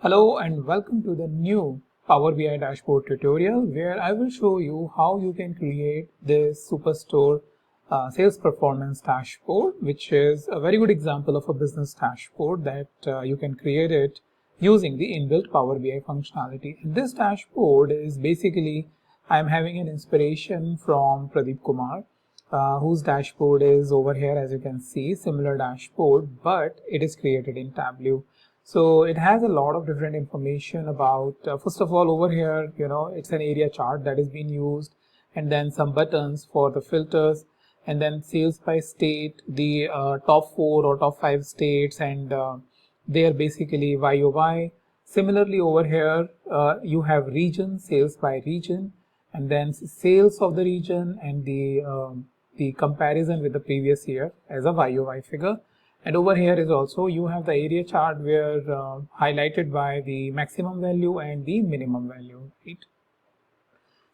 Hello and welcome to the new Power BI dashboard tutorial where I will show you how you can create this Superstore sales performance dashboard, which is a very good example of a business dashboard that you can create it using the inbuilt Power BI functionality. And this dashboard is basically, I'm having an inspiration from Pradeep Kumar, whose dashboard is over here, as you can see, similar dashboard, but it is created in Tableau. So it has a lot of different information about, first of all, over here, it's an area chart that is being used, and then some buttons for the filters, and then sales by state, the top 4 or top 5 states, and they are basically YOY. Similarly, over here, you have region, sales by region, and then sales of the region and the comparison with the previous year as a YOY figure. And over here is also you have the area chart where highlighted by the maximum value and the minimum value, right?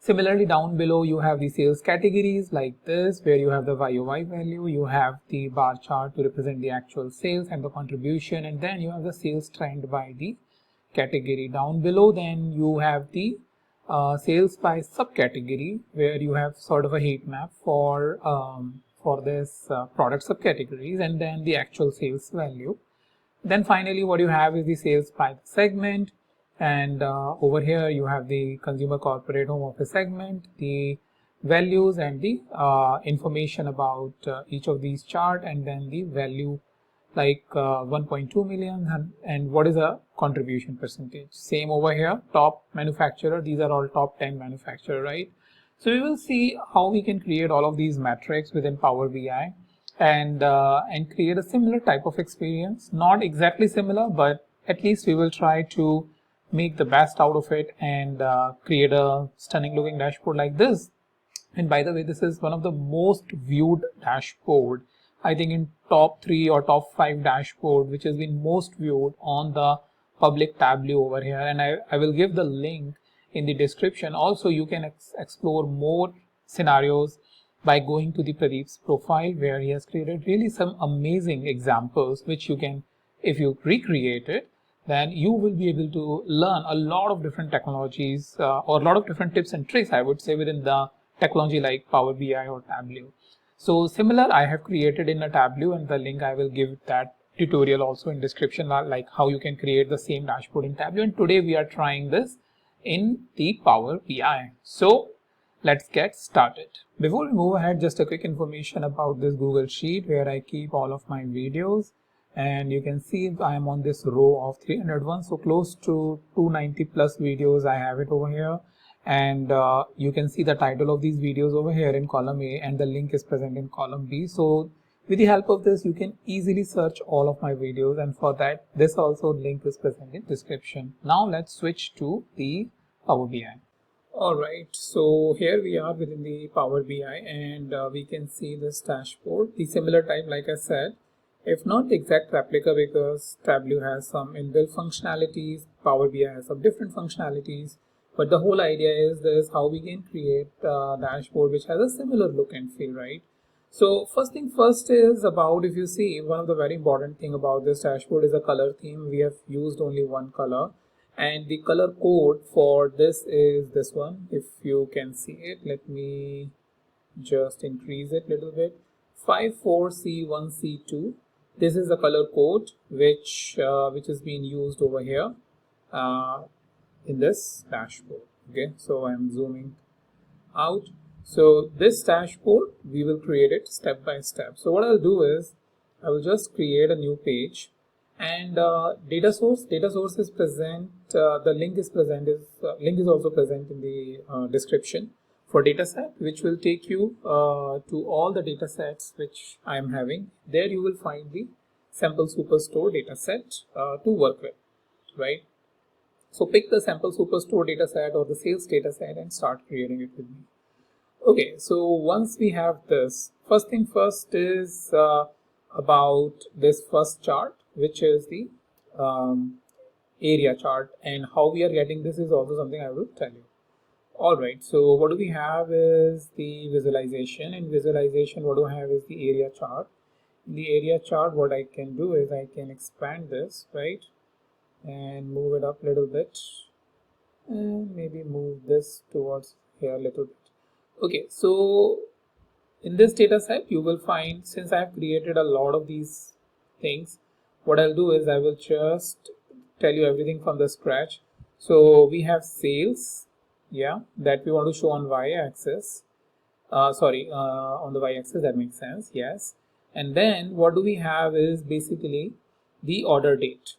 Similarly, down below you have the sales categories like this, where you have the YOY value, you have the bar chart to represent the actual sales and the contribution, and then you have the sales trend by the category. Down below then you have the sales by subcategory, where you have sort of a heat map for this product subcategories, and then the actual sales value. Then finally what you have is the sales by segment, and over here you have the consumer, corporate, home office segment, the values and the information about each of these chart, and then the value like 1.2 million, and what is a contribution percentage. Same over here, top manufacturer, these are all top 10 manufacturer, right? So we will see how we can create all of these metrics within Power BI and create a similar type of experience. Not exactly similar, but at least we will try to make the best out of it and create a stunning looking dashboard like this. And by the way, this is one of the most viewed dashboard, I think in top 3 or top 5 dashboard, which has been most viewed on the public Tableau over here. And I will give the link in the description. Also, you can explore more scenarios by going to the Pradeep's profile, where he has created really some amazing examples, which you can, if you recreate it, then you will be able to learn a lot of different technologies or a lot of different tips and tricks, I would say, within the technology like Power BI or Tableau. So similar I have created in a Tableau, and the link I will give that tutorial also in description, like how you can create the same dashboard in Tableau. And today we are trying this in the Power BI. So let's get started. Before we move ahead, just a quick information about this Google Sheet where I keep all of my videos, and you can see I am on this row of 301, so close to 290 plus videos I have it over here. And you can see the title of these videos over here in column A, and the link is present in column B. So with the help of this, you can easily search all of my videos, and for that this also link is present in description. Now let's switch to the Power BI. Alright, so here we are within the Power BI, and we can see this dashboard, the similar type like I said, if not the exact replica, because Tableau has some inbuilt functionalities, Power BI has some different functionalities. But the whole idea is this, how we can create a dashboard which has a similar look and feel, right? So first thing first is about, if you see, one of the very important thing about this dashboard is a color theme. We have used only one color, and the color code for this is this one. If you can see it, let me just increase it a little bit. 54C1C2. This is the color code which is being used over here. In this dashboard. Okay, so I'm zooming out. So this dashboard, we will create it step by step. So what I'll do is I will just create a new page, and data source is present. The link is present. Link is also present in the description for dataset, which will take you to all the data sets which I am having. There you will find the sample superstore dataset to work with, right? So pick the sample superstore dataset or the sales dataset and start creating it with me. Okay, so once we have this, first thing first is about this first chart, which is the area chart, and how we are getting this is also something I will tell you. Alright, so what do we have is the visualization. In visualization, what do I have is the area chart. In the area chart, what I can do is I can expand this, right? and move it up a little bit, and maybe move this towards here a little bit. Okay, so in this data set you will find, since I have created a lot of these things, what I'll do is I will just tell you everything from the scratch. So we have sales, yeah, that we want to show on y-axis, on the y-axis, that makes sense, yes. And then what do we have is basically the order date.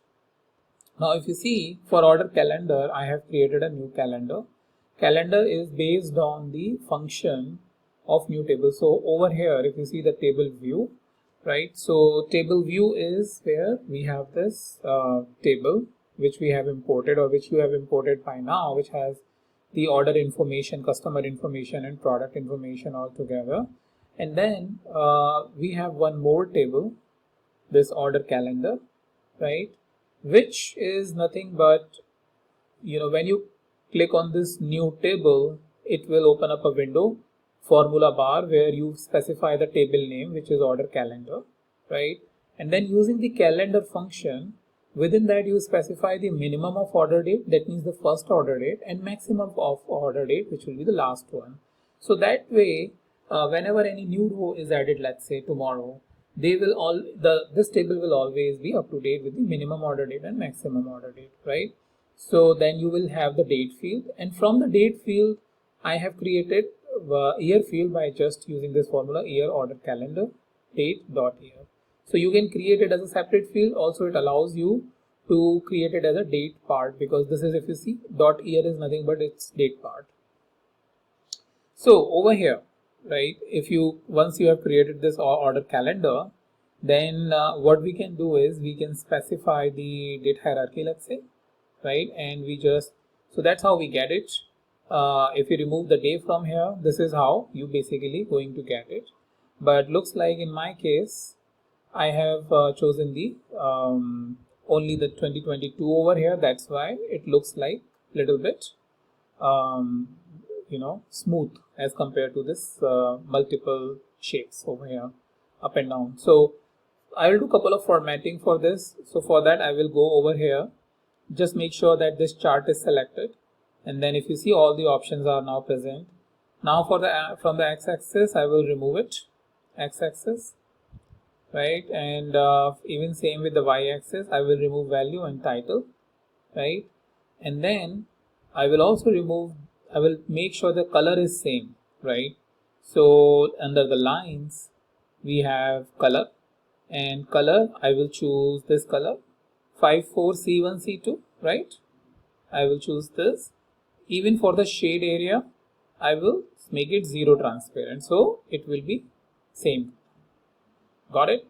Now if you see, for order calendar, I have created a new calendar. Calendar is based on the function of new table. So over here, if you see the table view, right? So table view is where we have this table which we have imported, or which you have imported by now, which has the order information, customer information, and product information all together. And then we have one more table, this order calendar, right? Which is nothing but, when you click on this new table, it will open up a window, formula bar, where you specify the table name, which is order calendar, right? And then using the calendar function, within that you specify the minimum of order date, that means the first order date, and maximum of order date, which will be the last one. So that way, whenever any new row is added, let's say tomorrow, this table will always be up to date with the minimum order date and maximum order date, right? So then you will have the date field, and from the date field I have created year field by just using this formula, year order calendar date dot year. So you can create it as a separate field. Also it allows you to create it as a date part, because this is, if you see, dot year is nothing but its date part. So over here, right, if you, once you have created this order calendar, then what we can do is we can specify the date hierarchy, let's say, right? And we just, so that's how we get it. If you remove the day from here, this is how you basically going to get it. But looks like in my case, I have chosen the only the 2022 over here. That's why it looks like little bit smooth as compared to this multiple shapes over here, up and down. So I will do a couple of formatting for this. So for that I will go over here, just make sure that this chart is selected, and then if you see, all the options are now present. Now for the from the x-axis I will remove it, x-axis, right? And even same with the y-axis, I will remove value and title, right? And then I will also remove, I will make sure the color is same, right? So under the lines we have color, and color I will choose this color 54C1C2, right? I will choose this. Even for the shade area I will make it 0 transparent, so it will be same. Got it?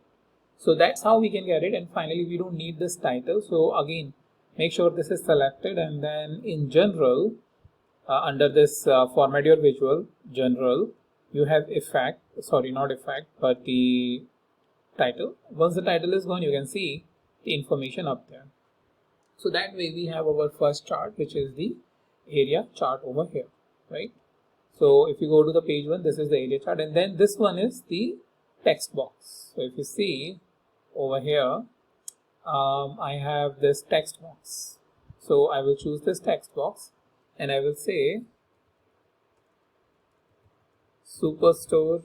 So that's how we can get it. And finally we don't need this title, so again make sure this is selected, and then in general, under this format your visual, general, you have effect, sorry, not effect, but the title. Once the title is gone, you can see the information up there. So that way we have our first chart, which is the area chart over here, right? So if you go to the page 1, this is the area chart, and then this one is the text box. So if you see over here, I have this text box. So I will choose this text box, and I will say Superstore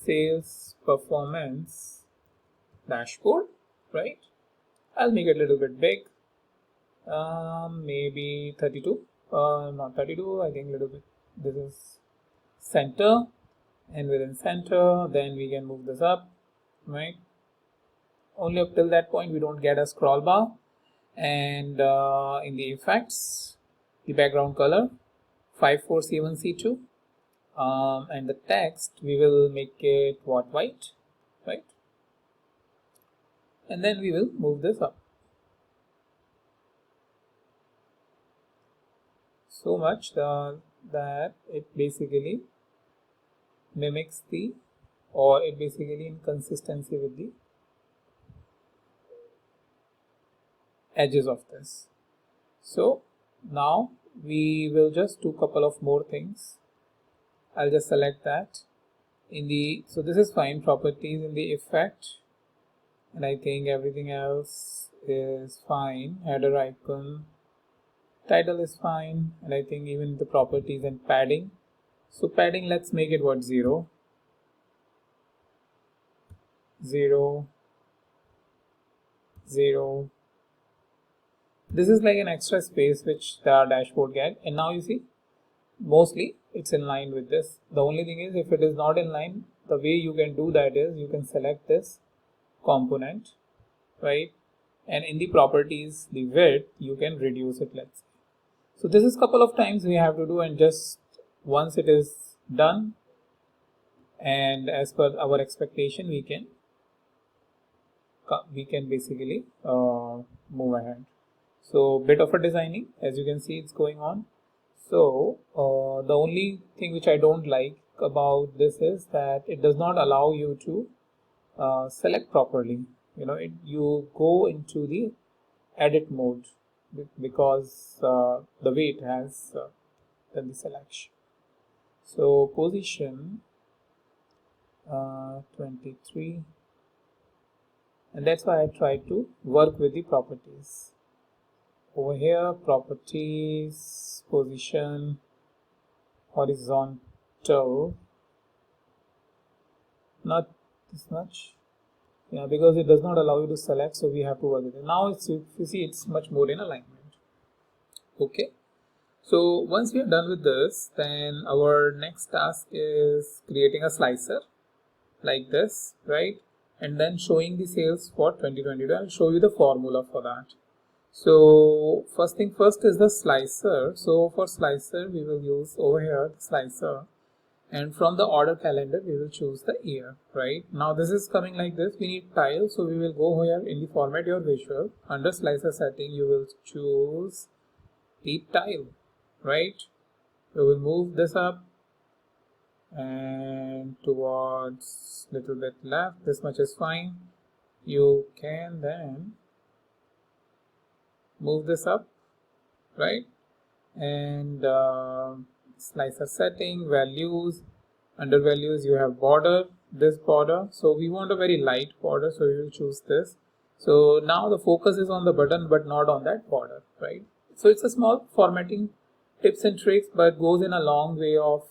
Sales Performance Dashboard, right? I'll make it a little bit big, maybe 32, not 32, I think a little bit. This is center, and within center, then we can move this up, right? Only up till that point we don't get a scroll bar. And in the effects, the background color 54C1C2, and the text we will make it white, right? And then we will move this up so much that it basically mimics the, or it basically in consistency with the edges of this. So now we will just do a couple of more things. I'll just select that in the, so this is fine, properties, in the effect, and I think everything else is fine, header icon, title is fine, and I think even the properties and padding. So padding, let's make it what, 0, 0, 0. This is like an extra space which the dashboard get, and now you see mostly it's in line with this. The only thing is, if it is not in line, the way you can do that is you can select this component, right, and in the properties, the width, you can reduce it, let's say. So this is couple of times we have to do, and just once it is done and as per our expectation, we can basically move ahead. So bit of a designing, as you can see, it's going on. So the only thing which I don't like about this is that it does not allow you to select properly. You go into the edit mode because the way it has done the selection. So position 23, and that's why I try to work with the properties. Over here, properties, position, horizontal, not this much, yeah, because it does not allow you to select, so we have to work with it. Now if you see, it's much more in alignment. Okay, so once we are done with this, then our next task is creating a slicer like this, right, and then showing the sales for 2022. I'll show you the formula for that. So first thing first is the slicer. So for slicer, we will use over here the slicer, and from the order calendar we will choose the year. Right now this is coming like this. We need tile, so we will go here in the format your visual. Under slicer setting, you will choose the tile. Right, we will move this up and towards little bit left. This much is fine. You can then move this up, right, and slicer setting, values, under values you have border, this border, so we want a very light border, so we will choose this. So now the focus is on the button but not on that border, right? So it's a small formatting tips and tricks, but goes in a long way of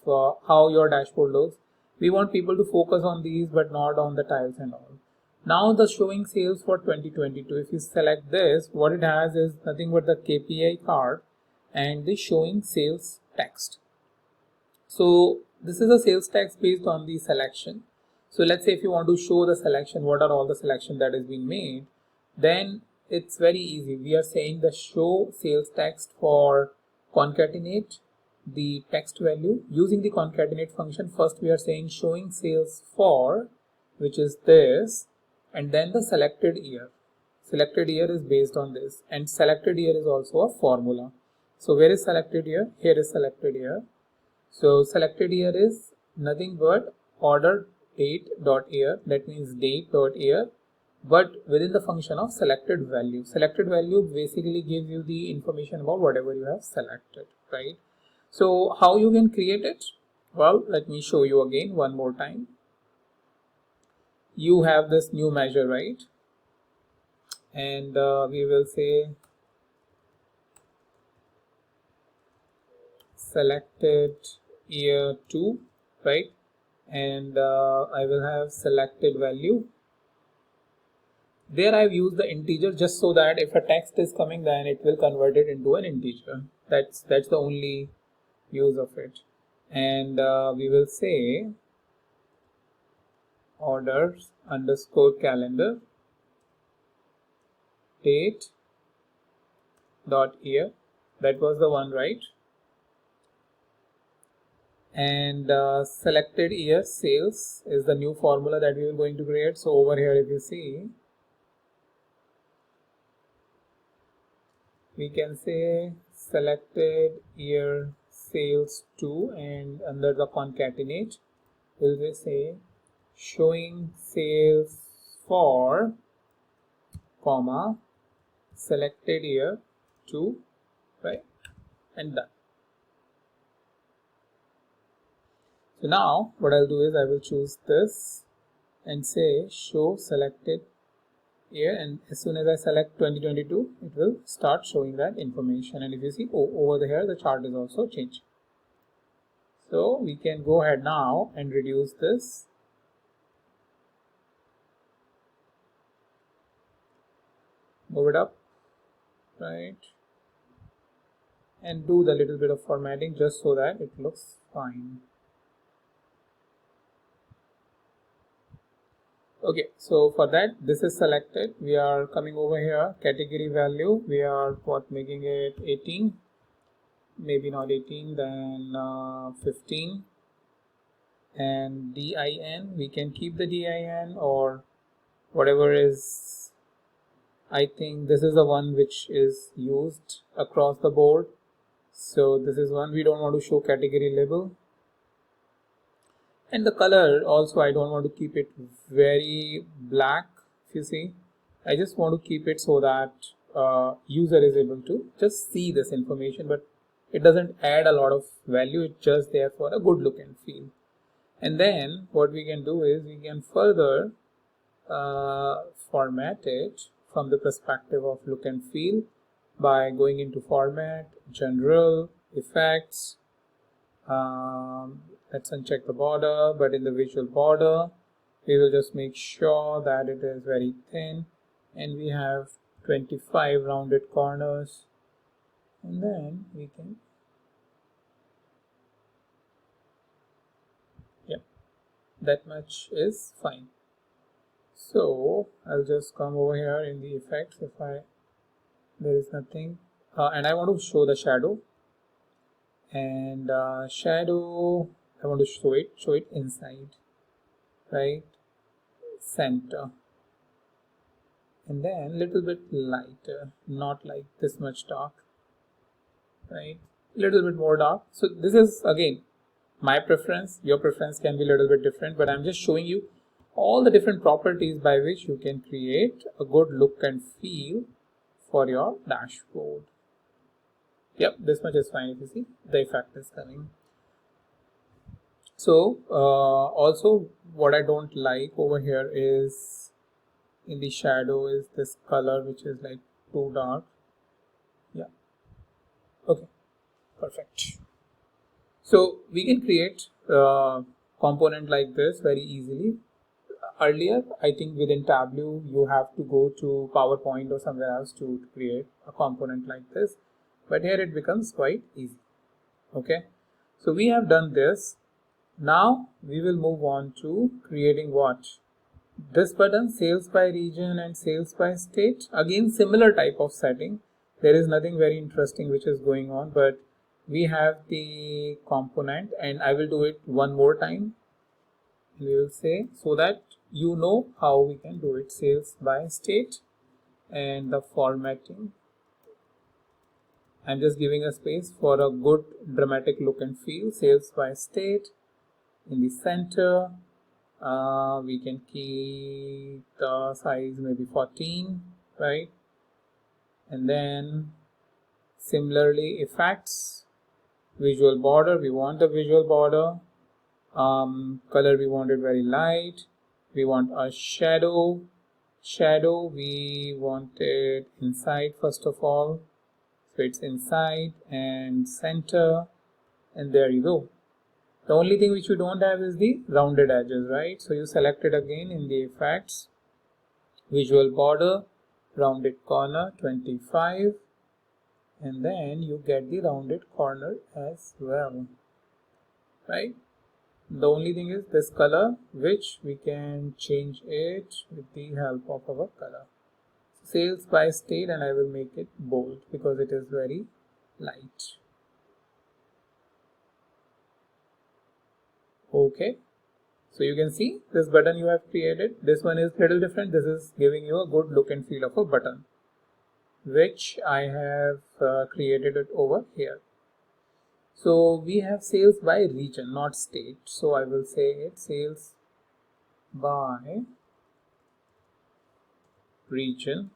how your dashboard looks. We want people to focus on these but not on the tiles and all. Now the showing sales for 2022, if you select this, what it has is nothing but the KPI card and the showing sales text. So this is a sales text based on the selection. So let's say if you want to show the selection, what are all the selection that is being made, then it's very easy. We are saying the show sales text for concatenate the text value using the concatenate function. First we are saying showing sales for, which is this, and then the selected year. Selected year is based on this, and selected year is also a formula. So where is selected year? Here is selected year. So selected year is nothing but order date dot year, that means date dot year, but within the function of selected value. Selected value basically gives you the information about whatever you have selected, right? So how you can create it? Well, let me show you again one more time. You have this new measure, right? And we will say selected year 2, right? And I will have selected value. There I've used the integer just so that if a text is coming, then it will convert it into an integer. That's the only use of it. And we will say orders underscore calendar date dot year. That was the one, right? And selected year sales is the new formula that we are going to create. So over here, if you see, we can say selected year sales 2, and under the concatenate we'll say showing sales for comma selected year 2, right, and done. So now what I'll do is I will choose this and say show selected here, and as soon as I select 2022, it will start showing that information. And if you see over here, the chart is also changed. So we can go ahead now and reduce this. Move it up, right? And do the little bit of formatting just so that it looks fine. Okay, so for that, this is selected. We are coming over here, category value. We are making it 18, maybe not 18, then 15. And DIN, we can keep the DIN or whatever is. I think this is the one which is used across the board. So this is one. We don't want to show category label. And the color also, I don't want to keep it very black. If you see, I just want to keep it so that user is able to just see this information, but it doesn't add a lot of value. It's just there for a good look and feel. And then what we can do is we can further format it from the perspective of look and feel by going into format, general, effects. Let's uncheck the border, but in the visual border, we will just make sure that it is very thin, and we have 25 rounded corners, and then we can, yeah, that much is fine. So I'll just come over here in the effects. If there is nothing, and I want to show the shadow, and shadow, I want to show it inside, right, center, and then little bit lighter, not like this much dark, right, little bit more dark. So this is again my preference. Your preference can be a little bit different, but I'm just showing you all the different properties by which you can create a good look and feel for your dashboard. Yep, this much is fine. If you see, the effect is coming. So also what I don't like over here is in the shadow is this color which is like too dark. Yeah, okay, perfect. So we can create a component like this very easily. Earlier, I think within Tableau you have to go to PowerPoint or somewhere else to create a component like this, but here it becomes quite easy. Okay, so we have done this. Now we will move on to creating what? This button, sales by region and sales by state. Again, similar type of setting. There is nothing very interesting which is going on, but we have the component, and I will do it one more time. We will say so that you know how we can do it. Sales by state, and the formatting, I'm just giving a space for a good dramatic look and feel. Sales by state. In the center, we can keep the size maybe 14, right? And then similarly, effects, visual border, we want the visual border. Color, we want it very light. We want a shadow. We want it inside first of all. So it's inside and center, and there you go. The only thing which you don't have is the rounded edges, right? So you select it again in the effects, visual border, rounded corner 25, and then you get the rounded corner as well, right? The only thing is this color, which we can change it with the help of our color. Sales by state, and I will make it bold because it is very light. Okay, so you can see this button you have created. This one is little different. This is giving you a good look and feel of a button, which I have created it over here. So we have sales by region, not state. So I will say it sales by region.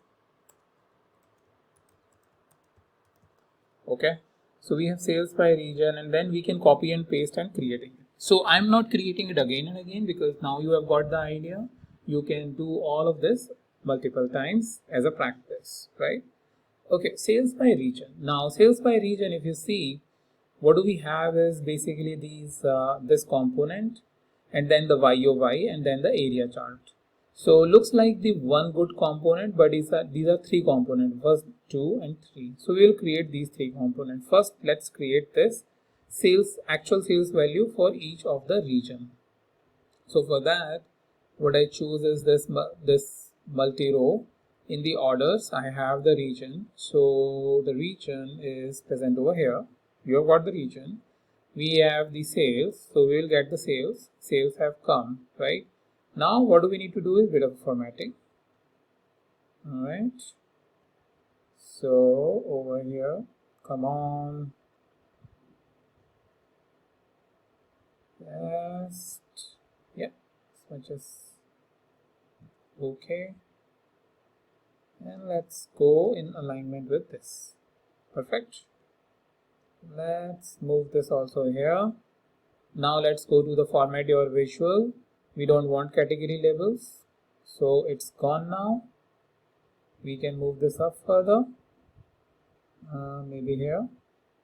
Okay, so we have sales by region, and then we can copy and paste and creating it. So I'm not creating it again and again because now you have got the idea. You can do all of this multiple times as a practice, right? Okay, sales by region. Now sales by region, if you see, what do we have is basically these this component and then the YOY and then the area chart. So looks like the one good component, but these are three components, first, two and three. So we will create these three components. First, let's create this actual sales value for each of the region. So for that, what I choose is this multi-row. In the orders, I have the region. So the region is present over here. You have got the region. We have the sales. So we will get the sales. Sales have come, right? Now what do we need to do is a bit of formatting. All right. So over here, come on. Yes. Yeah. As much as okay. And let's go in alignment with this. Perfect. Let's move this also here. Now let's go to the format your visual. We don't want category labels, so it's gone now. We can move this up further, maybe here.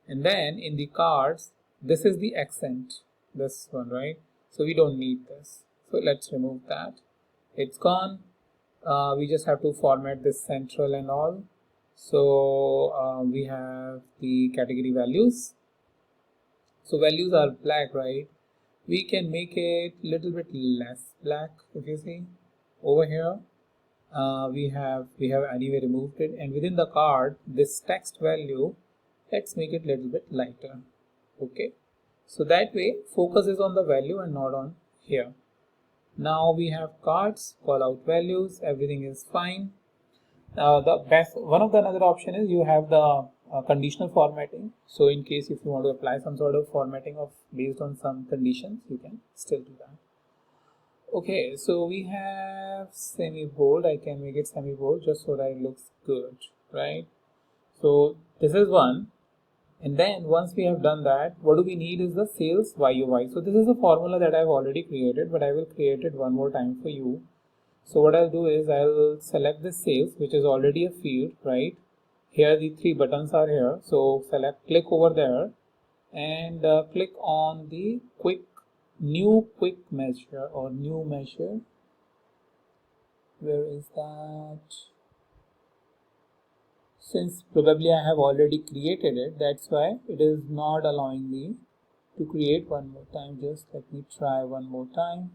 And then in the cards, this is the accent, this one, right? So we don't need this. So let's remove that. It's gone. We just have to format this central and all. So we have the category values. So values are black, right? We can make it little bit less black. If you see over here, we have anyway removed it, and within the card, this text value, let's make it little bit lighter. Okay, so that way focus is on the value and not on here. Now we have cards, call out values, everything is fine. The best one of the another option is you have the conditional formatting. So in case if you want to apply some sort of formatting of based on some conditions, you can still do that. Okay, so we have semi bold. I can make it semi bold just so that it looks good, right? So this is one. And then once we have done that, what do we need is the sales YOY. So this is a formula that I've already created, but I will create it one more time for you. So what I'll do is I'll select the sales, which is already a field, right? Here the three buttons are here. So click over there and click on the new quick measure or new measure. Where is that? Since probably I have already created it, that's why it is not allowing me to create one more time. Just let me try one more time.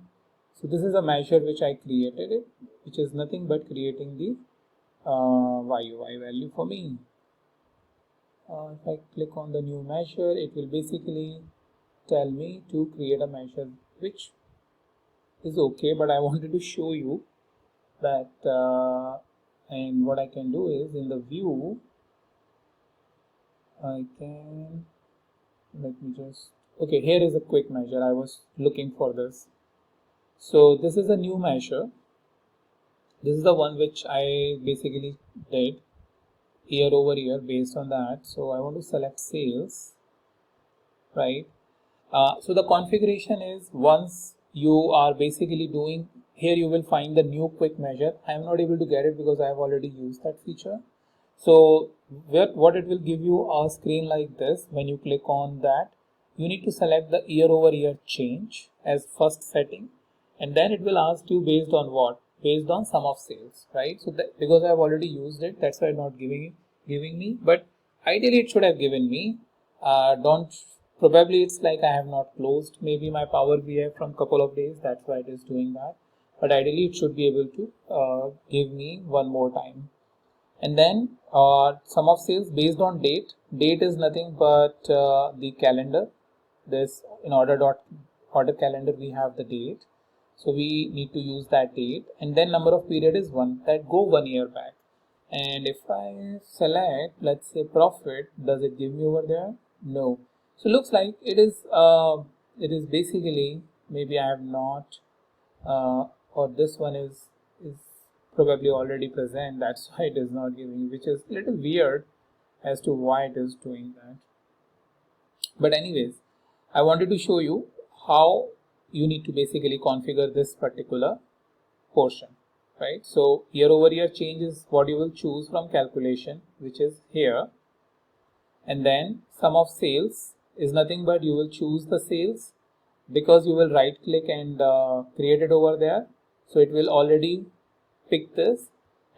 So this is a measure which I created it, which is nothing but creating the YOY value for me. If I click on the new measure, it will basically tell me to create a measure, which is okay, but I wanted to show you that and what I can do is in the view, I can, let me just, okay, here is a quick measure. I was looking for this. So this is a new measure. This is the one which I basically did year over year based on that. So I want to select sales, right? So the configuration is once you are basically doing here, you will find the new quick measure. I am not able to get it because I have already used that feature. So what it will give you a screen like this. When you click on that, you need to select the year over year change as first setting, and then it will ask you based on what? Based on sum of sales, right? So that, because I have already used it, that's why not giving me, but ideally it should have given me. Don't Probably it's like I have not closed maybe my Power BI from couple of days, that's why it is doing that, but ideally it should be able to give me one more time. And then sum of sales based on date. Date is nothing but the calendar. This in order calendar we have the date, so we need to use that date. And then number of period is one, that go 1 year back. And if I select, let's say profit, does it give me over there? No. So looks like it is basically, maybe I have not or this one is probably already present, that's why it is not giving, which is a little weird as to why it is doing that. But anyways, I wanted to show you how you need to basically configure this particular portion, right? So year over year change is what you will choose from calculation, which is here. And then sum of sales is nothing but you will choose the sales, because you will right click and create it over there. So it will already pick this,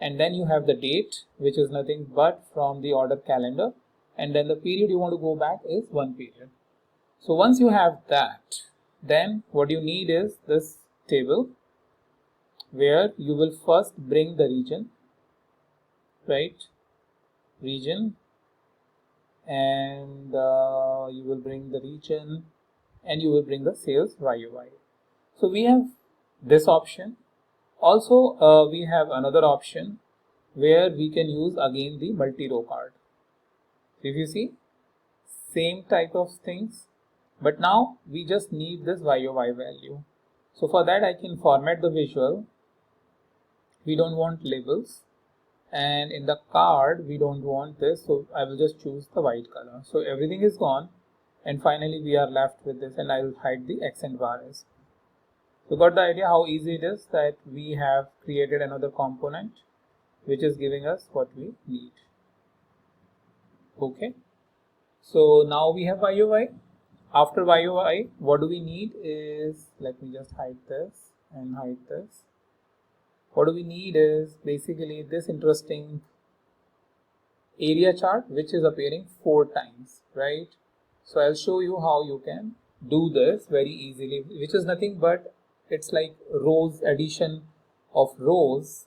and then you have the date, which is nothing but from the order calendar, and then the period you want to go back is 1 period. So once you have that, then what you need is this table where you will first bring the region, right? Region, and you will bring the region, and you will bring the sales YOY. So we have this option. Also, we have another option where we can use again the multi-row card. If you see, same type of things, but now we just need this YOY value. So for that I can format the visual. We don't want labels, and in the card we don't want this, so I will just choose the white color. So everything is gone, and finally we are left with this, and I will hide the accent bars. So got the idea how easy it is that we have created another component which is giving us what we need. Okay, so now we have YOY. After YOY, what do we need is, let me just hide this and hide this. What do we need is basically this interesting area chart, which is appearing 4 times, right? So I'll show you how you can do this very easily, which is nothing but it's like rows, addition of rows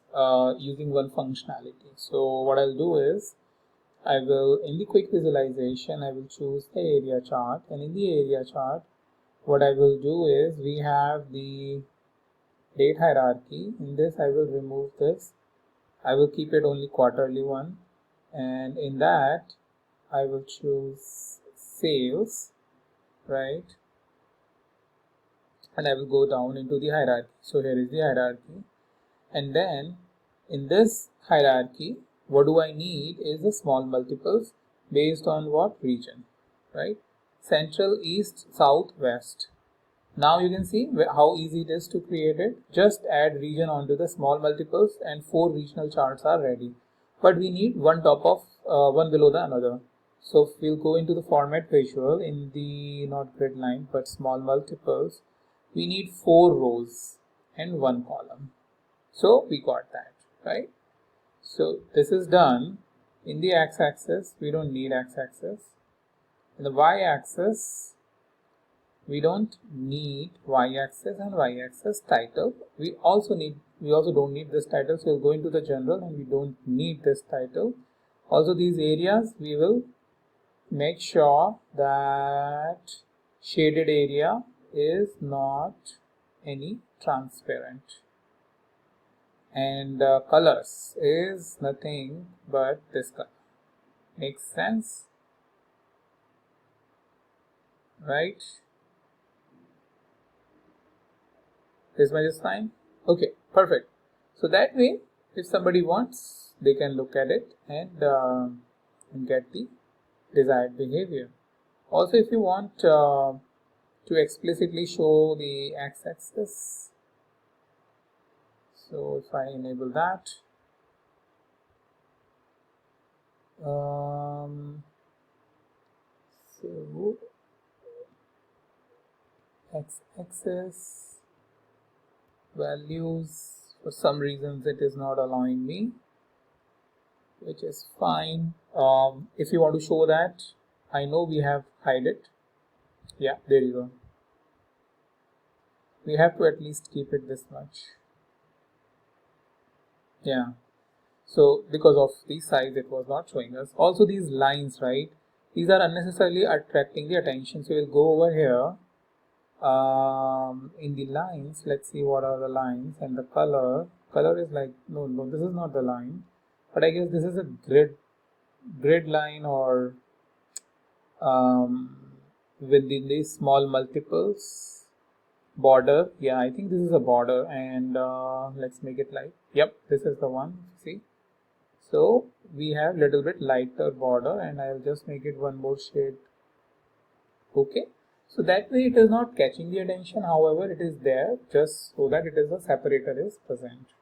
using one functionality. So what I'll do is I will, in the quick visualization, I will choose the area chart, and in the area chart what I will do is we have the date hierarchy. In this I will remove this, I will keep it only quarterly one, and in that I will choose sales, right? And I will go down into the hierarchy. So here is the hierarchy, and then in this hierarchy what do I need is the small multiples based on what region, right? Central, east, south, west. Now you can see how easy it is to create it. Just add region onto the small multiples and 4 regional charts are ready. But we need one top of one below the another. So we'll go into the format visual in the not grid line but small multiples. We need 4 rows and 1 column. So we got that, right? So this is done. In the x-axis we don't need x-axis. In the y-axis we don't need y-axis and y-axis title. We also don't need this title, so we'll go into the general and we don't need this title. Also these areas we will make sure that shaded area is not any transparent, and colors is nothing but this color. Makes sense, right? This much is fine. Okay, perfect. So that way if somebody wants, they can look at it and get the desired behavior. Also if you want to explicitly show the x-axis, so if I enable that, so x-axis values, for some reasons it is not allowing me, which is fine. If you want to show that, I know we have hide it. Yeah, there you go. We have to at least keep it this much. Yeah, so because of the size it was not showing us. Also these lines, right, these are unnecessarily attracting the attention, so we'll go over here in the lines. Let's see what are the lines, and the color is like, no, this is not the line, but I guess this is a grid line, or within these small multiples border. Yeah, I think this is a border, and let's make it light. Yep, this is the one. See, so we have little bit lighter border, and I'll just make it one more shade. Okay, so that way it is not catching the attention, however it is there just so that it is a separator is present.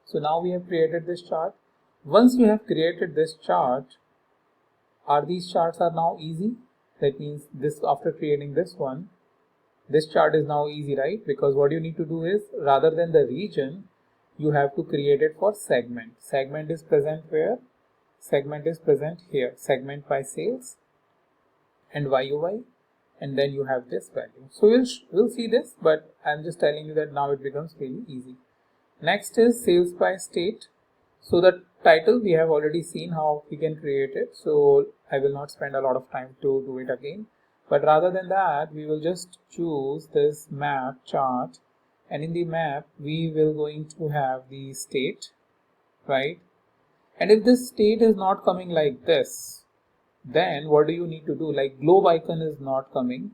So now we have created this chart. Once you have created this chart, are these charts are now easy? That means this, after creating this one, this chart is now easy, right? Because what you need to do is, rather than the region, you have to create it for segment. Segment is present where? Segment is present here. Segment by sales and YOY, and then you have this value. So we'll see this, but I'm just telling you that now it becomes really easy. Next is sales by state. So the title we have already seen how we can create it, so I will not spend a lot of time to do it again. But rather than that, we will just choose this map chart, and in the map we will going to have the state, right? And if this state is not coming like this, then what do you need to do? Like globe icon is not coming,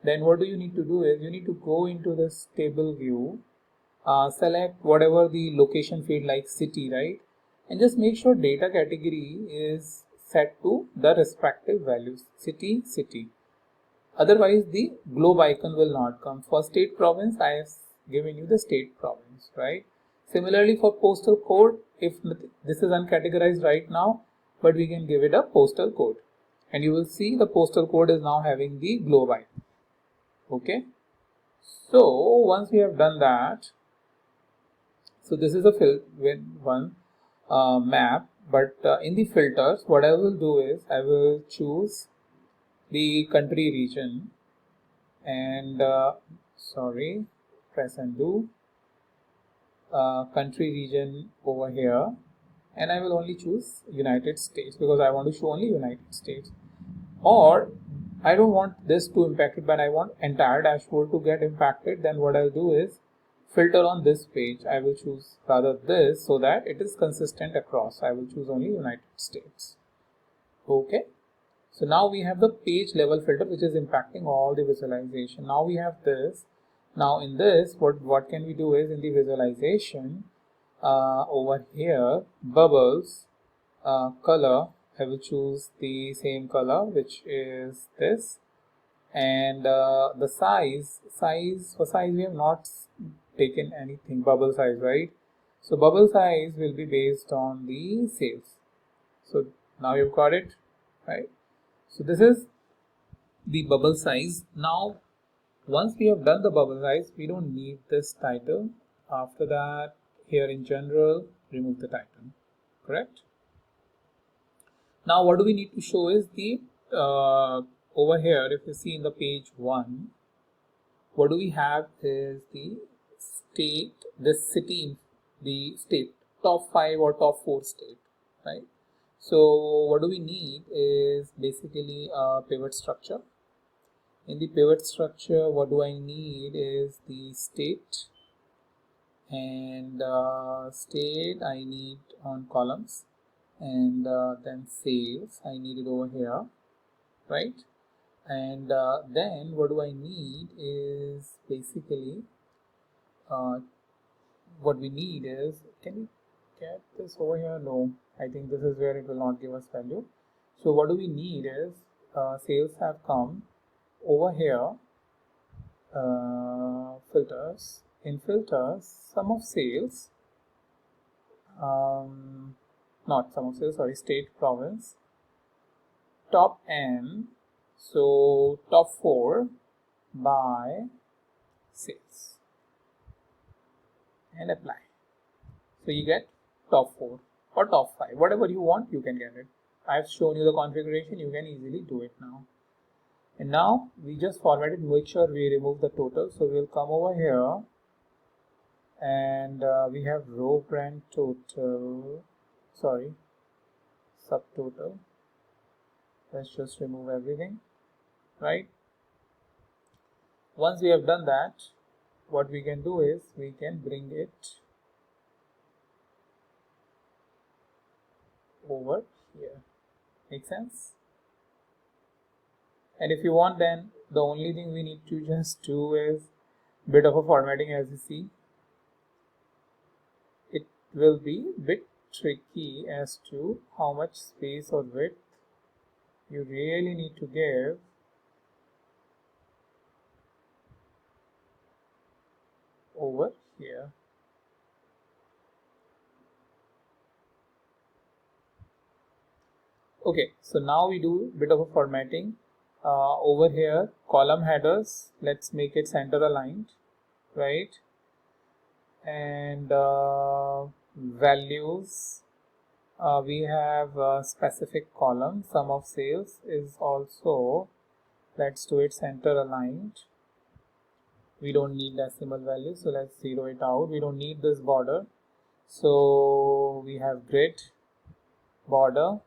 then what do you need to do is you need to go into this table view, select whatever the location field like city, right? And just make sure data category is set to the respective values, city, city. Otherwise the globe icon will not come. For state province, I have given you the state province, right? Similarly for postal code, if this is uncategorized right now, but we can give it a postal code, and you will see the postal code is now having the globe icon. Okay, so once we have done that, so this is a one map, but in the filters, what I will do is I will choose the country region, and sorry, press undo, country region over here, and I will only choose United States because I want to show only United States. Or I don't want this to impact it, but I want entire dashboard to get impacted. Then what I'll do is filter on this page. I will choose rather this, so that it is consistent across. I will choose only United States. Okay. So now we have the page level filter, which is impacting all the visualization. Now we have this. Now in this, what can we do is, in the visualization, over here, bubbles, color, I will choose the same color, which is this. And the size for size, we have not taken anything, bubble size, right? So bubble size will be based on the sales. So now you've got it, right? So this is the bubble size. Now once we have done the bubble size, we don't need this title. After that, here in general, remove the title, correct? Now what do we need to show is the over here, if you see in the page 1, what do we have is the state, this city, the state, top 5 or top 4 state, right? So what do we need is basically a pivot structure. In the pivot structure, what do I need is the state, and state I need on columns, and then sales I need it over here, right? And then what do I need is basically what we need is, can we get this over here? No, I think this is where it will not give us value. So what do we need is sales have come over here, filters, in filters, sum of sales, not sum of sales, sorry, state province, top n, so top 4 by sales, and apply. So you get top 4 or top 5, whatever you want, you can get it. I've shown you the configuration, you can easily do it now. And now we just format it, make sure we remove the total. So we'll come over here, and we have row brand total, sorry, subtotal. Let's just remove everything, right? Once we have done that, what we can do is we can bring it over here. Make sense? And if you want, then the only thing we need to just do is bit of a formatting. As you see, it will be a bit tricky as to how much space or width you really need to give over here. Okay, so now we do a bit of a formatting. Over here, column headers, let's make it center aligned, right? And values, we have a specific column. Sum of sales is also, let's do it center aligned. We don't need decimal value, so let's zero it out. We don't need this border, so we have grid, border,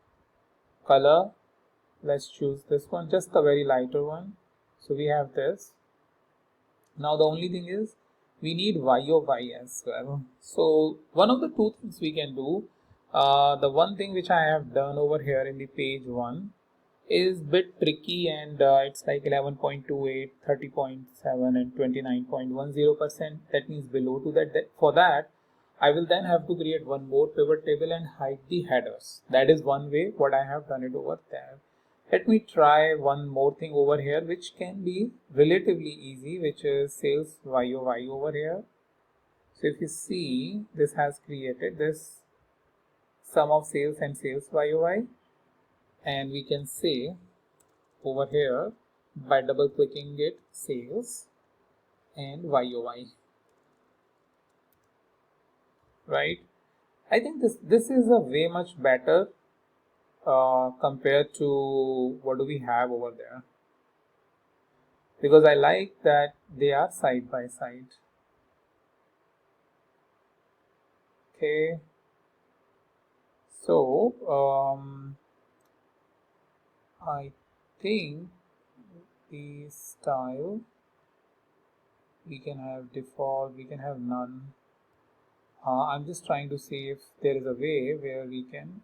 color, let's choose this one, just a very lighter one. So we have this. Now the only thing is we need YOY as well. So one of the two things we can do, the one thing which I have done over here in the page 1 is bit tricky, and it's like 11.28, 30.7 and 29.10%. That means below to that. For that, I will then have to create one more pivot table and hide the headers. That is one way what I have done it over there. Let me try one more thing over here which can be relatively easy, which is sales YOY over here. So if you see, this has created this sum of sales and sales YOY, and we can say over here by double clicking it sales and YOY, right? I think this is a way much better compared to what do we have over there, because I like that they are side by side. Okay, so I think the style, we can have default, we can have none. I'm just trying to see if there is a way where we can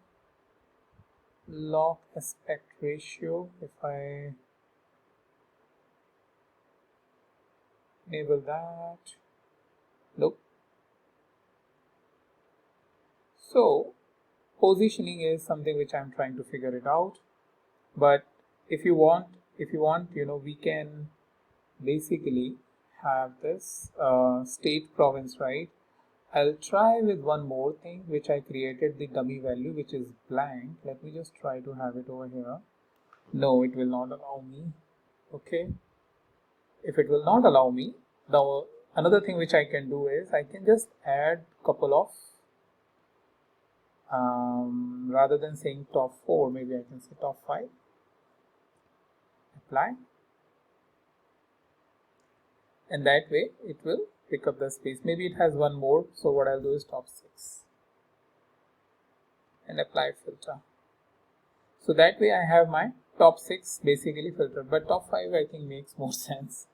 lock aspect ratio. If I enable that, nope. So positioning is something which I'm trying to figure it out. But if you want, we can basically have this state province, right? I'll try with one more thing which I created, the dummy value, which is blank. Let me just try to have it over here. No, it will not allow me. Okay, if it will not allow me, now another thing which I can do is I can just add couple of rather than saying top 4, maybe I can say top 5. Apply, and that way it will pick up the space. Maybe it has one more, so what I'll do is top 6 and apply filter. So that way I have my top 6 basically filtered, but top 5 I think makes more sense.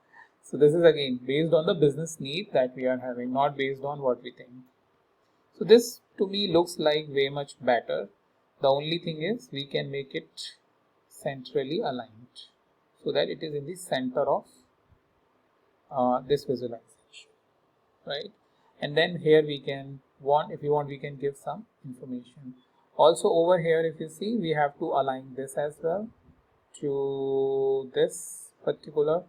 So this is again based on the business need that we are having, not based on what we think. So this to me looks like way much better. The only thing is we can make it centrally aligned so that it is in the center of this visualization, right? And then here we can if you want, we can give some information. Also over here, if you see, we have to align this as well to this particular,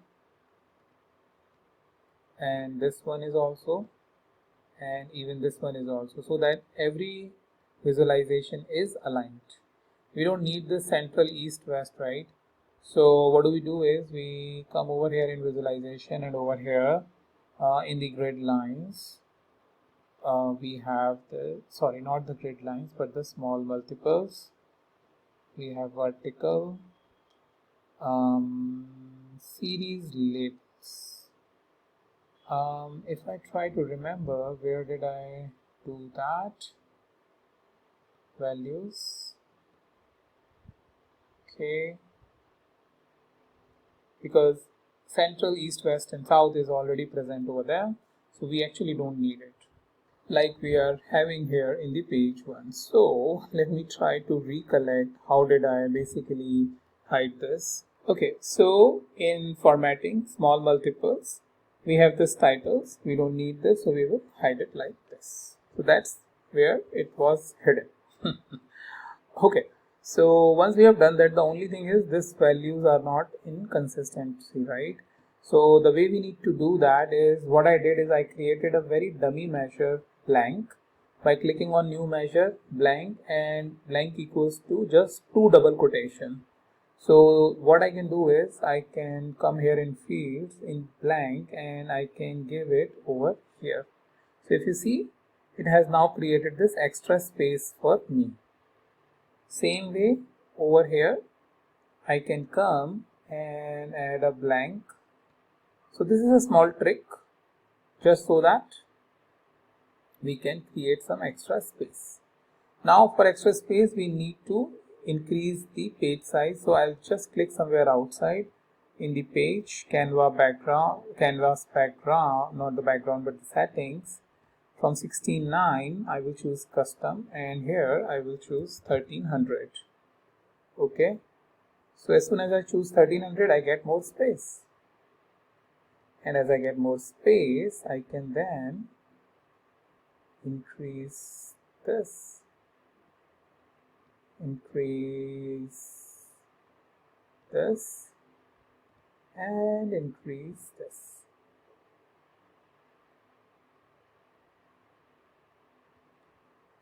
and this one is also, and even this one is also, so that every visualization is aligned. We don't need the central east west, right? So what do we do is we come over here in visualization, and over here in the grid lines we have the, sorry, not the grid lines but the small multiples. We have vertical, series labels. If I try to remember, where did I do that? Values. Okay, because central, east, west and south is already present over there, so we actually don't need it like we are having here in the page 1. So let me try to recollect how did I basically hide this. Okay, so in formatting small multiples, we have this titles, we don't need this, so we will hide it like this. So that's where it was hidden. Okay, so once we have done that, the only thing is these values are not in consistency, right? So the way we need to do that is, what I did is I created a very dummy measure blank, by clicking on new measure blank, and blank equals to just two double quotation. So what I can do is I can come here in fields in blank and I can give it over here. So if you see, it has now created this extra space for me. Same way over here I can come and add a blank. So this is a small trick just so that we can create some extra space. Now for extra space we need to increase the page size. So I'll just click somewhere outside in the page, canvas background, not the background but the settings. From 16:9 I will choose custom, and here I will choose 1300. Okay, so as soon as I choose 1300 I get more space, and as I get more space I can then increase this, increase this, and increase this.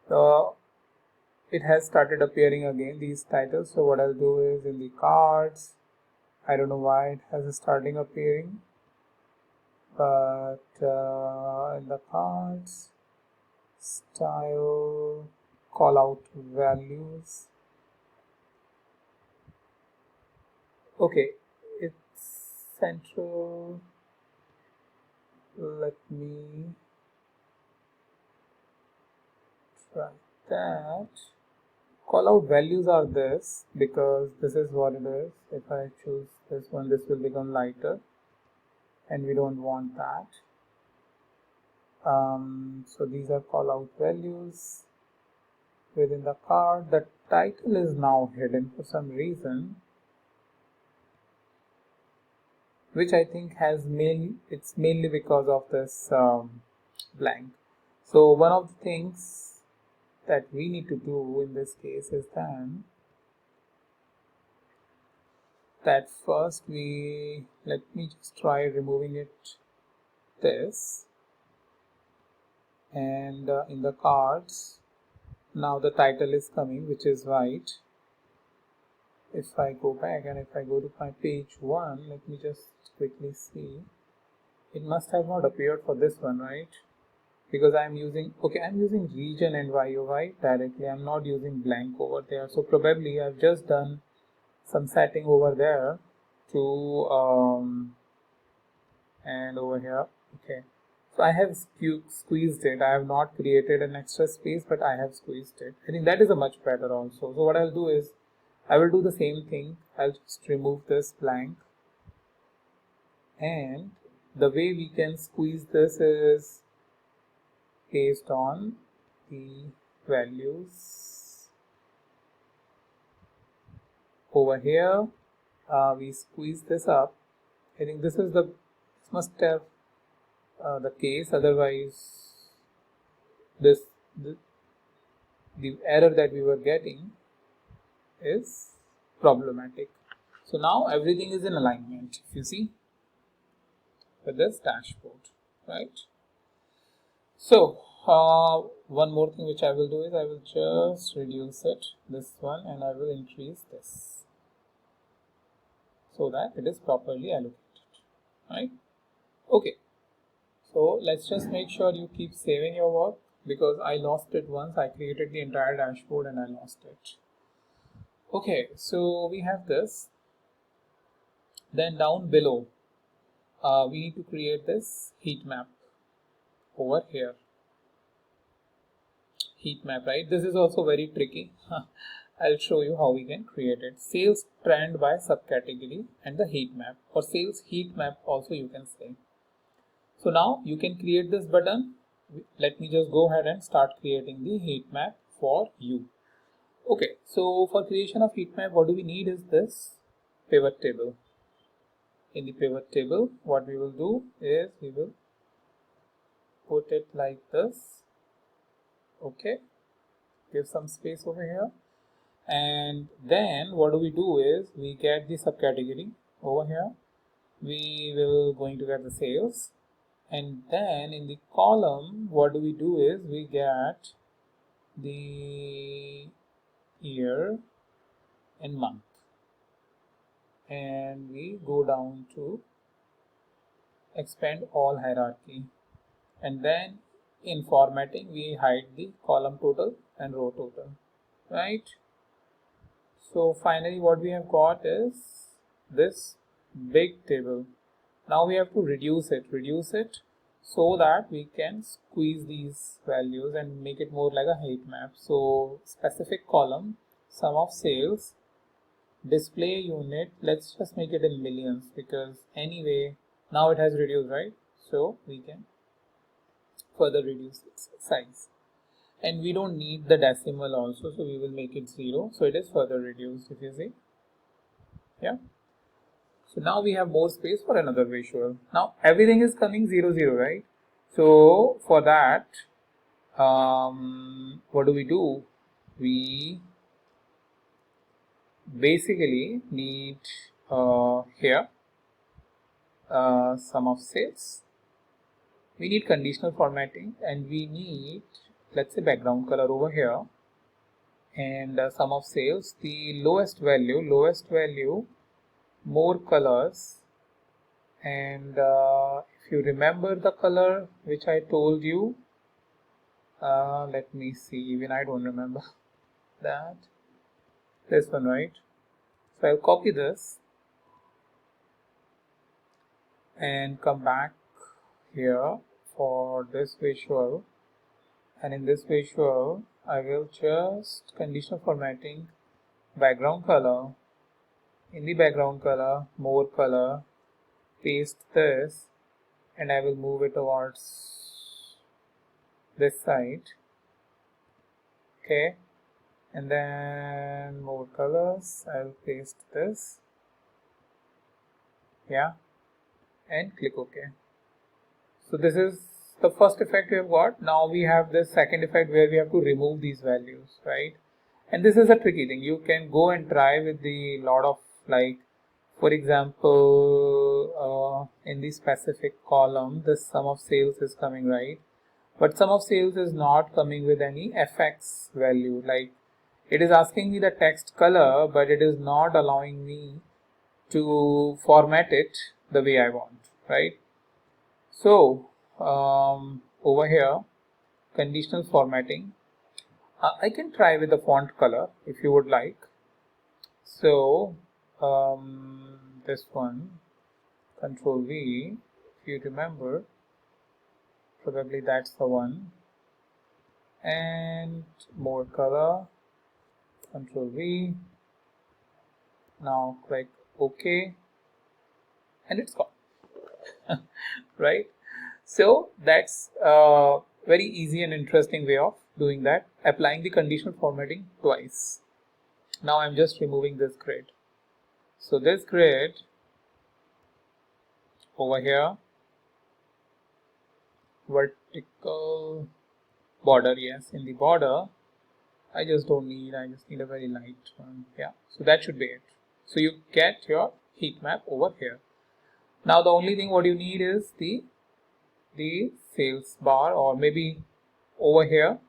So it has started appearing again, these titles. So what I'll do is in the cards, I don't know why it has starting appearing, but in the cards, style, call out values. Okay, it's central. Let me try that. Call out values are this, because this is what it is. If I choose this one, this will become lighter, and we don't want that. So these are call out values within the card. The title is now hidden for some reason, which I think has it's mainly because of this blank. So one of the things that we need to do in this case is then that first let me just try removing it this, and in the cards now the title is coming, which is white. If I go back and if I go to my page 1, let me just quickly see. It must have not appeared for this one, right? Because I'm using region and YOY directly. I'm not using blank over there. So probably I've just done some setting over there to and over here. Okay. So I have squeezed it. I have not created an extra space, but I have squeezed it. I think that is a much better also. So what I'll do is I will do the same thing. I'll just remove this blank, and the way we can squeeze this is based on the values over here. We squeeze this up. I think this must have the case, otherwise the error that we were getting is problematic. So now everything is in alignment, if you see, with this dashboard, right? So one more thing which I will do is I will just reduce it, this one, and I will increase this so that it is properly allocated, right? Okay, so let's just make sure you keep saving your work, because I lost it once. I created the entire dashboard and I lost it. Okay, so we have this. Then down below we need to create this heat map over here. Heat map, right? This is also very tricky. I'll show you how we can create it. Sales trend by subcategory and the heat map, or sales heat map also you can say. So now you can create this button. Let me just go ahead and start creating the heat map for you. Okay, so for creation of heat map, what do we need is this pivot table. In the pivot table, what we will do is we will put it like this. Okay, give some space over here, and then what do we do is we get the subcategory over here. We will going to get the sales, and then in the column what do we do is we get the year and month, and we go down to expand all hierarchy, and then in formatting we hide the column total and row total, right? So finally what we have got is this big table. Now we have to reduce it so that we can squeeze these values and make it more like a heat map. So specific column, sum of sales, display unit, let's just make it in millions, because anyway now it has reduced, right? So we can further reduce its size, and we don't need the decimal also, so we will make it 0, so it is further reduced, if you see. Yeah, so now we have more space for another visual. Now everything is coming 0 0, right? So for that, what do? We basically need here sum of sales, we need conditional formatting, and we need, let's say, background color over here, and sum of sales, the lowest value, more colors, and if you remember the color which I told you, let me see, even I don't remember that, this one, right? So I'll copy this and come back here for this visual, and in this visual I will just conditional formatting, background color, in the background color, more color, paste this, and I will move it towards this side, okay, and then more colors, I'll paste this, yeah, and click OK. So this is the first effect we have got. Now we have this second effect where we have to remove these values, right? And this is a tricky thing. You can go and try with the lot of, like, for example, in the specific column, the sum of sales is coming, right? But sum of sales is not coming with any FX value. Like, it is asking me the text color, but it is not allowing me to format it the way I want, right? So over here, conditional formatting, I can try with the font color if you would like. So this one, Control V, if you remember, probably that's the one, and more color, Control V, now click OK, and it's gone. Right? So that's a very easy and interesting way of doing that, applying the conditional formatting twice. Now I'm just removing this grid. So this grid over here, vertical border, yes, in the border, I just need a very light one. Yeah, so that should be it. So you get your heat map over here. Now the only thing what you need is the sales bar, or maybe over here.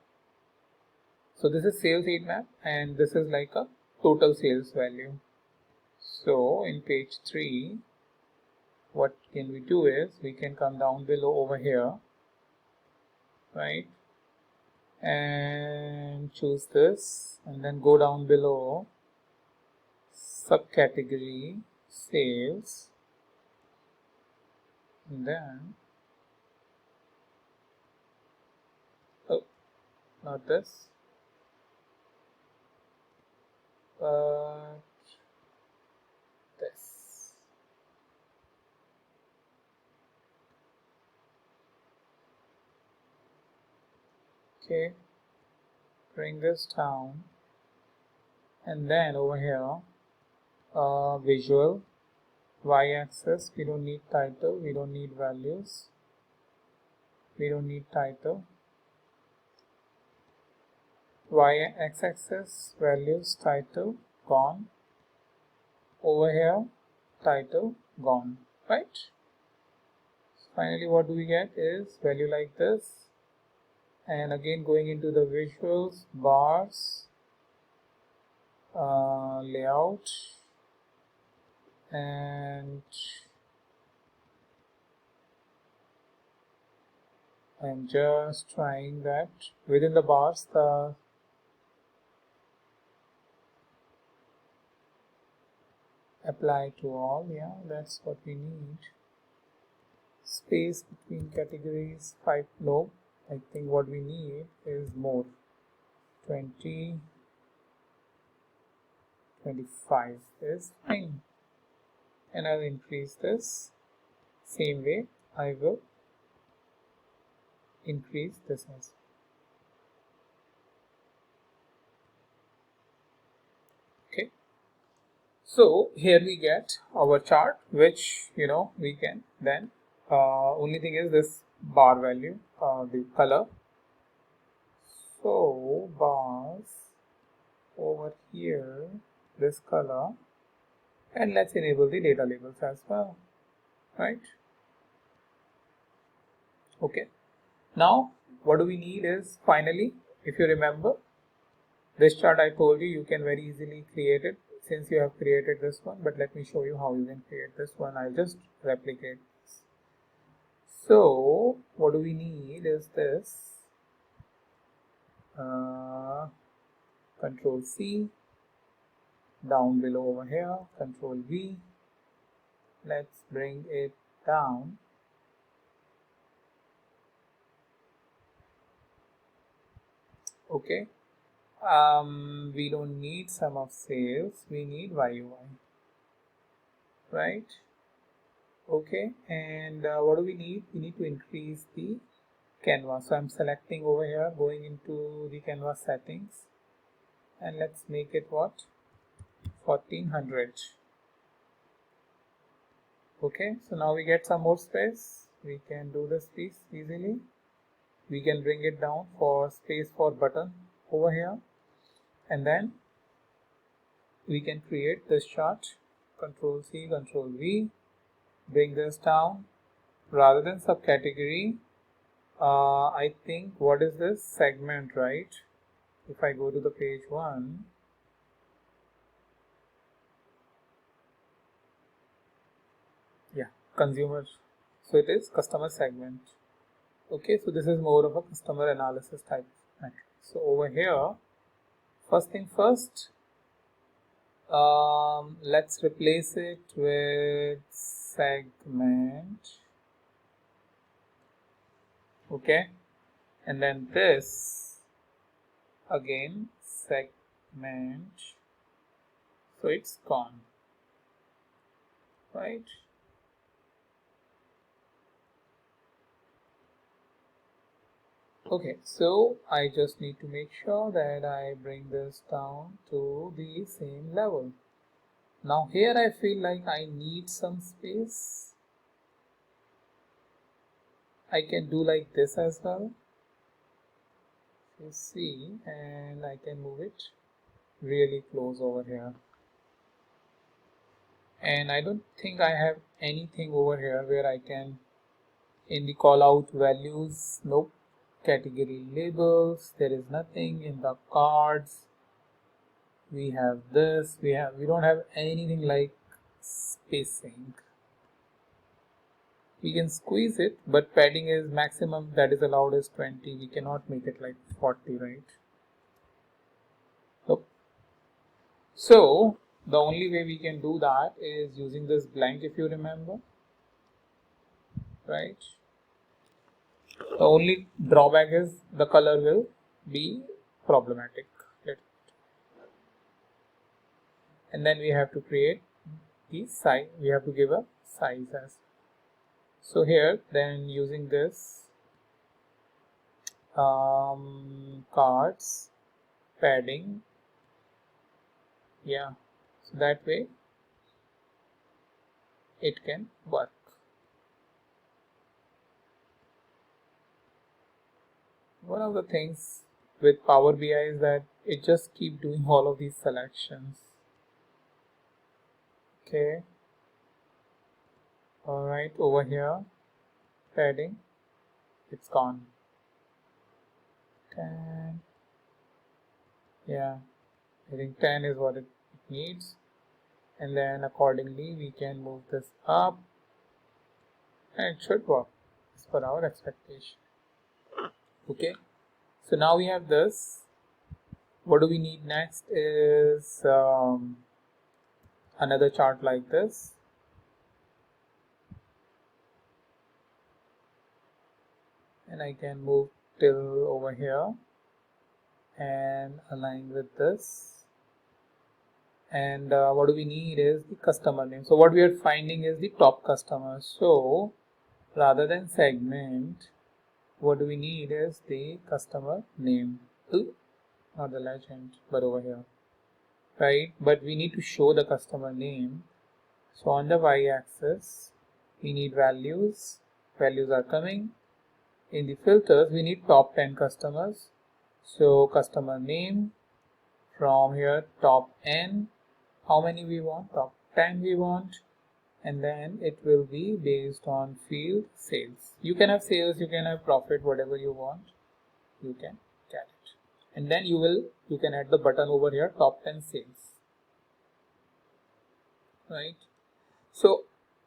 So this is sales heat map, and this is like a total sales value. So in page 3, what can we do is we can come down below over here, right, and choose this, and then go down below subcategory sales, and then, oh, not this, but this. Okay, bring this down, and then over here, visual, y-axis, we don't need title, we don't need values, we don't need title, y-axis, values, title, gone, over here, title, gone, right? Finally what do we get is value like this, And again, going into the visuals, bars, layout, and I'm just trying that within the bars, the apply to all. Yeah, that's what we need. Space between categories, 5. No, I think what we need is more. 20, 25 is fine. And I'll increase this. Same way, I will increase this as well. Okay. So here we get our chart, which we can then only thing is this bar value, the color. So bars over here, this color, and let's enable the data labels as well, right? Okay. Now what do we need is finally, if you remember this chart, I told you can very easily create it since you have created this one, but let me show you how you can create this one. I'll just replicate this. So what do we need is this, Control C, down below over here, Control V, let's bring it down. Okay, we don't need sum of sales, we need YOY, right? Okay, and what do we need? We need to increase the canvas. So I'm selecting over here, going into the canvas settings, and let's make it what? 1400. Okay, so now we get some more space. We can do this piece easily. We can bring it down for space for button over here, and then we can create this chart. Control C, Control V, bring this down. Rather than subcategory, I think what is this segment, right? If I go to the page 1, yeah, consumer, so it is customer segment. Okay, so this is more of a customer analysis type metric. So over here, first thing first, let's replace it with segment. Okay, and then this again segment, so it's gone, right? Okay, so I just need to make sure that I bring this down to the same level. Now here I feel like I need some space. I can do like this as well, you see, and I can move it really close over here. And I don't think I have anything over here where I can in the call out values. Nope. Category labels, there is nothing. In the cards we have this, we don't have anything like spacing. We can squeeze it, but padding is maximum that is allowed is 20. We cannot make it like 40, right? Nope. So the only way we can do that is using this blank, if you remember, right? The only drawback is the color will be problematic. And then we have to create the size, we have to give a size as. So here then using this cards, padding, yeah, so that way it can work. One of the things with Power BI is that it just keep doing all of these selections. Okay, all right, over here padding, it's gone. 10. Yeah, I think 10 is what it needs, and then accordingly we can move this up and it should work as per our expectation. Okay, so now we have this. What do we need next is another chart like this. And I can move till over here and align with this. And what do we need is the customer name. So what we are finding is the top customers. So rather than segment, what do we need is the customer name. Ooh, not the legend, but over here, right? But we need to show the customer name. So on the y-axis, we need values. Values are coming. In the filters, we need top 10 customers. So customer name, from here top n, how many we want? Top 10 we want. And then it will be based on field sales. You can have sales, you can have profit, whatever you want, you can get it. And then you can add the button over here, top 10 sales, right? So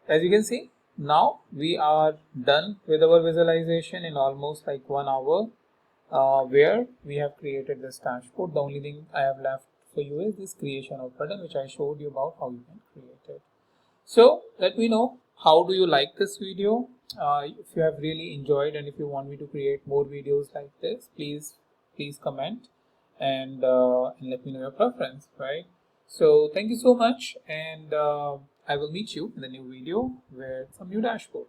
as you can see, now we are done with our visualization in almost like 1 hour, where we have created this dashboard. The only thing I have left for you is this creation of button, which I showed you about how you can create it. So let me know, how do you like this video? If you have really enjoyed, and if you want me to create more videos like this, please comment and let me know your preference, right? So thank you so much, and I will meet you in the new video with some new dashboard.